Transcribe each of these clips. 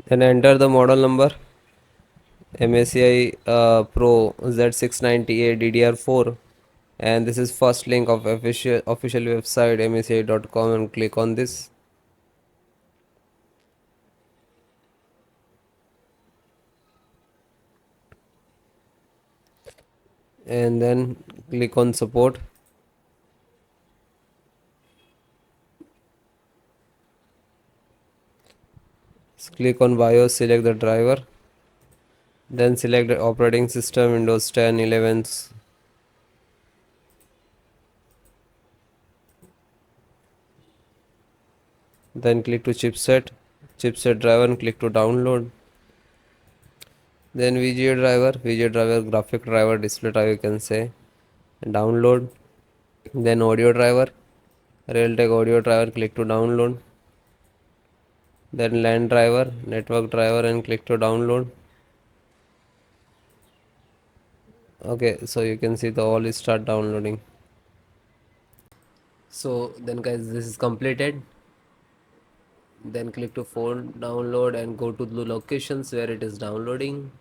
Then enter the model number MSI Pro Z690-A DDR4, and this is first link of official website msi.com, and click on this. And then click on support. Click on BIOS, select the driver, then select the operating system Windows 10, 11. Then click to chipset driver, and click to download. Then VGA driver, graphic driver, display driver, you can say, download. Then audio driver, Realtek audio driver, click to download. Then LAN driver, network driver, and click to download. Okay, so you can see the all is start downloading. So then guys, this is completed. Then click to phone download and go to the locations where it is downloading.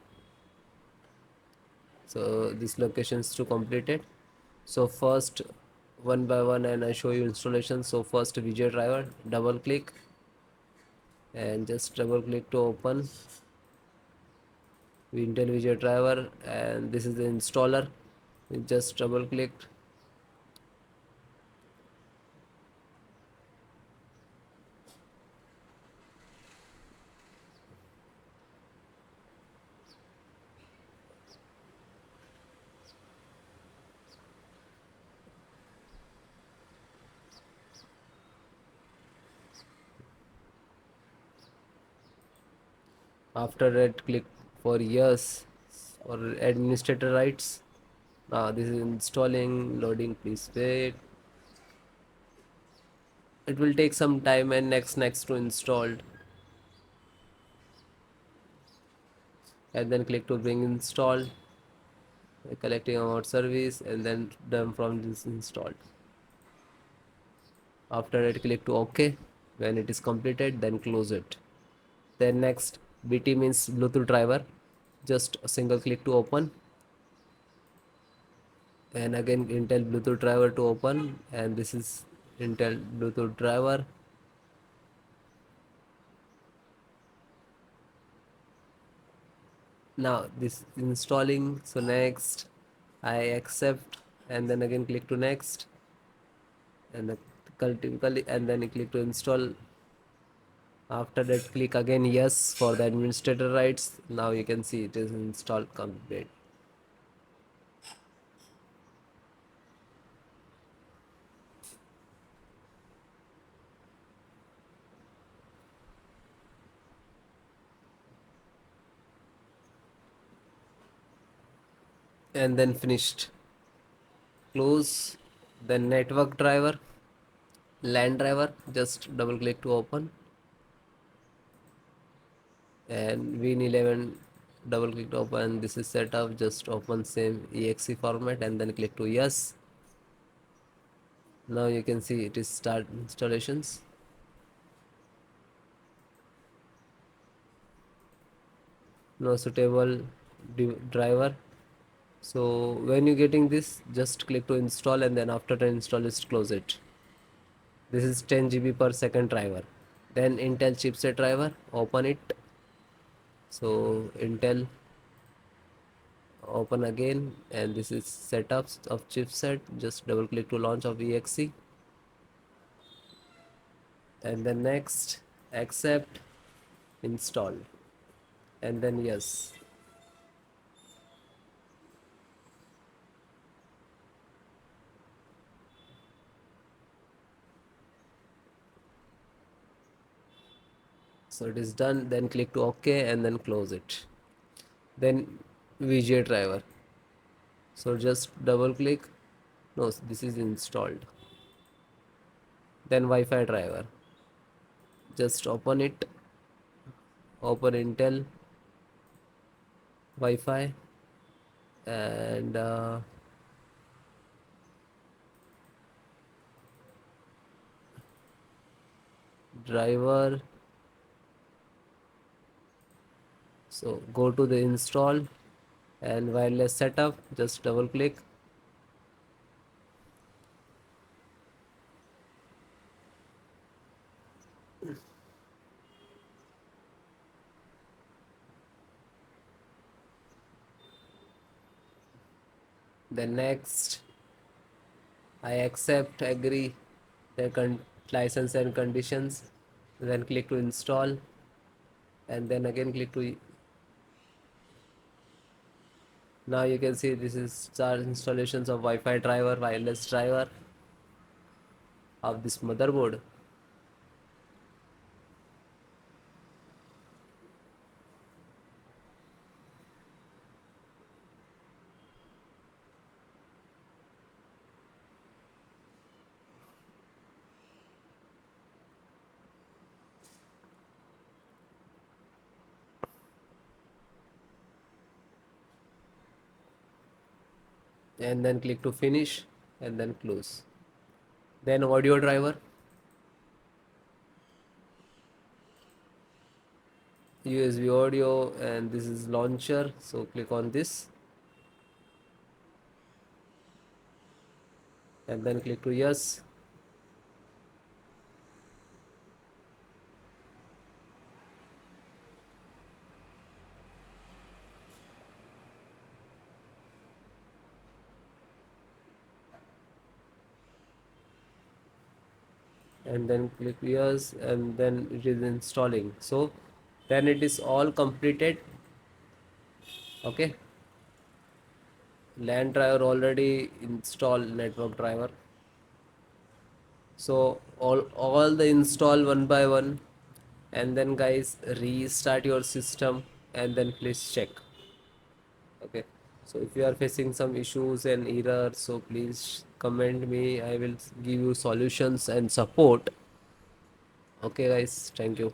So this location is to completed. So first, one by one, and I show you installation. So first VGA driver, double click and just double click to open Intel VGA driver, and this is the installer. You just double click. After that, click for yes or administrator rights. Now this is installing, loading, please wait. It will take some time, and next to installed, and then click to bring installed, collecting about service, and then done from this installed. After that, click to OK. When it is completed, then close it. Then next, BT means Bluetooth driver. Just a single click to open, and again Intel Bluetooth driver to open, and this is Intel Bluetooth driver. Now this is installing. So next, I accept, and then again click to next, and and then click to install. After that, click again yes for the administrator rights. Now you can see it is installed complete. And then finished. Close. Then network driver, LAN driver, just double click to open, and Win11, double click to open. This is set up, just open same exe format, and then click to yes. Now you can see it is start installations. No suitable driver. So when you getting this, just click to install, and then after the install, just close it. This is 10 GB per second driver. Then Intel chipset driver, open it. So Intel, open again, and this is setups of chipset. Just double click to launch of exe, and then next, accept, install, and then yes. So it is done. Then click to OK, and then close it. Then VGA driver. So just double click. No, this is installed. Then Wi-Fi driver. Just open it. Open Intel Wi-Fi, and driver, So go to the install and wireless setup, just double click. Then next, I accept, agree the license and conditions. Then click to install, and then again click to. Now you can see this is start installations of Wi-Fi driver, wireless driver of this motherboard. And then click to finish and then close. Then audio driver, USB audio, and this is launcher, so click on this and then click to yes. And then click yes, and then it is installing. So then it is all completed. Okay, LAN driver already installed, network driver. So all the install one by one, and then guys restart your system and then please check. Okay, so if you are facing some issues and errors, so please comment me, I will give you solutions and support. Okay guys, thank you.